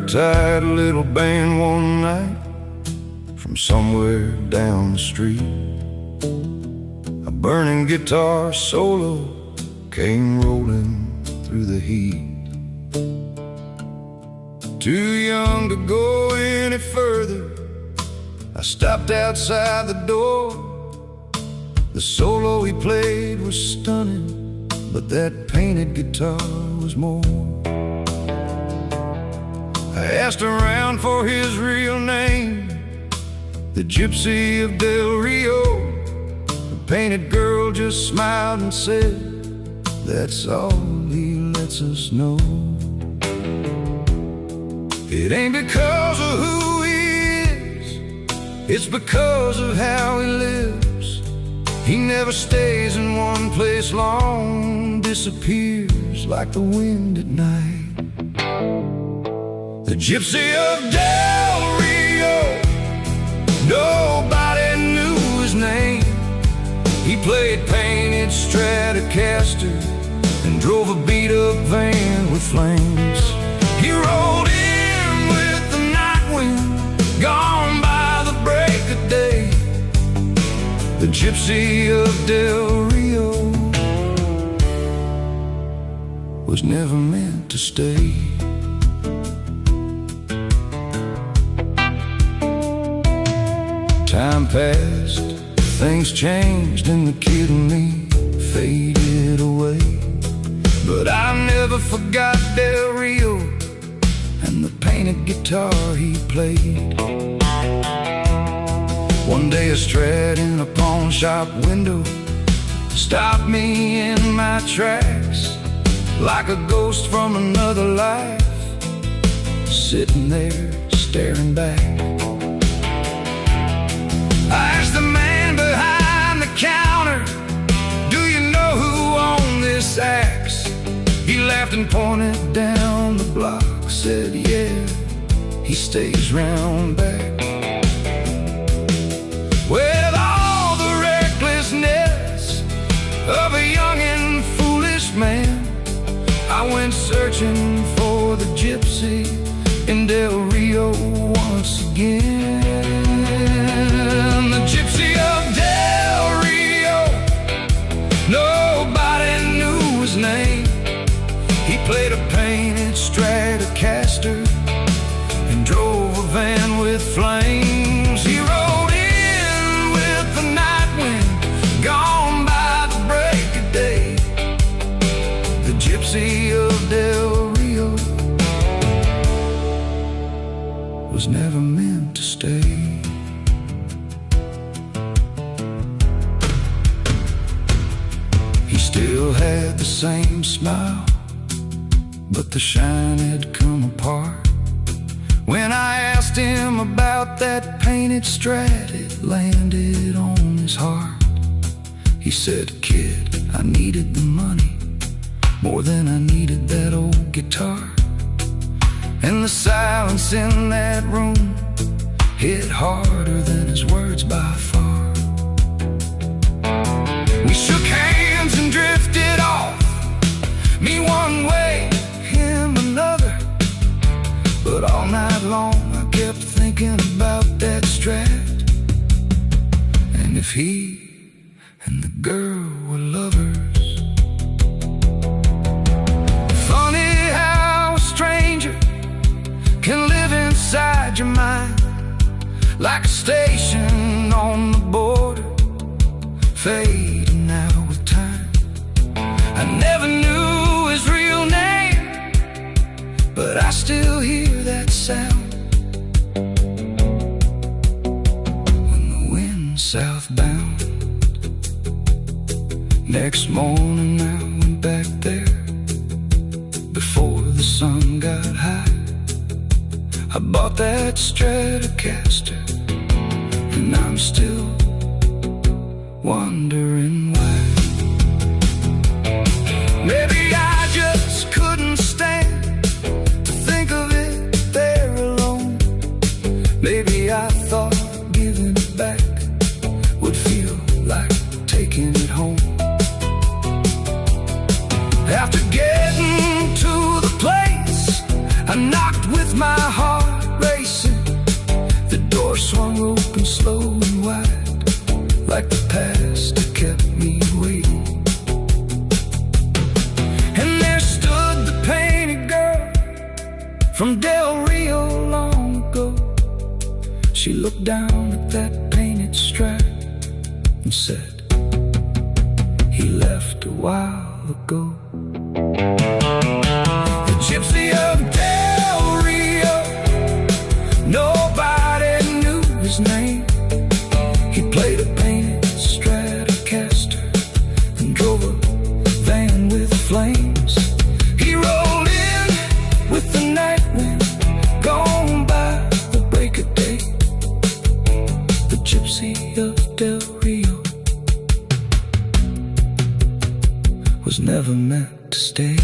ragtag little band one night from somewhere down the street. A burning guitar solo came rolling through the heat. Too young to go any further, I stopped outside the door. The solo he played was stunning, but that painted guitar was more. I asked around for his real name, the Gypsy of Del Rio. The painted girl just smiled and said, that's all he lets us know. It ain't because of who he is, it's because of how he lives. He never stays in one place long, disappears like the wind at night. The Gypsy of Del Rio, nobody knew his name. He played painted Stratocaster and drove a beat-up van with flames. He rolled in with the night wind, gone by the break of day. The Gypsy of Del Rio was never meant to stay. Time passed, things changed, and the kid in me faded away. But I never forgot Del Rio and the painted guitar he played. One day a Strat in a pawn shop window stopped me in my tracks, like a ghost from another life, sitting there staring back. I asked the man behind the counter, do you know who owned this axe? He laughed and pointed down the block, said, yeah, he stays round back. With all the recklessness of a young and foolish man, I went searching for the Gypsy in Del Rio once again. The Gypsy of Del Rio, nobody knew his name. He played a painted Stratocaster and drove a van with flames. He rode in with the night wind, gone by the break of day. The Gypsy of Del Rio was never meant to stay. He still had the same smile, but the shine had come apart. When I asked him about that painted Strat, it landed on his heart. He said, kid, I needed the money more than I needed that old guitar. And the silence in that room hit harder than his words by far. We shook hands and drifted off, me one way, him another. But all night long I kept thinking about that Strat, and if he and the girl were lovers. Funny how a stranger can live inside your mind, like a station on the border, fading out with time. I never knew his real name, but I still hear that sound when the wind's southbound. Next morning I went back there before the sun got high. I bought that Stratocaster, and I'm still wondering why. Maybe I just couldn't stand to think of it there alone. Maybe I thought giving it back would feel like taking it home. After getting to the place, I knocked left with my heart racing. The door swung open slow and wide, like the past had kept me waiting. And there stood the painted girl from Del Rio long ago. She looked down at that painted Strat and said, he left a while ago. The Gypsy of Del Rio, nobody knew his name. He played a painted Stratocaster and drove a van with flames. He rolled in with the night wind, gone by the break of day. The Gypsy of Del Rio was never meant to stay.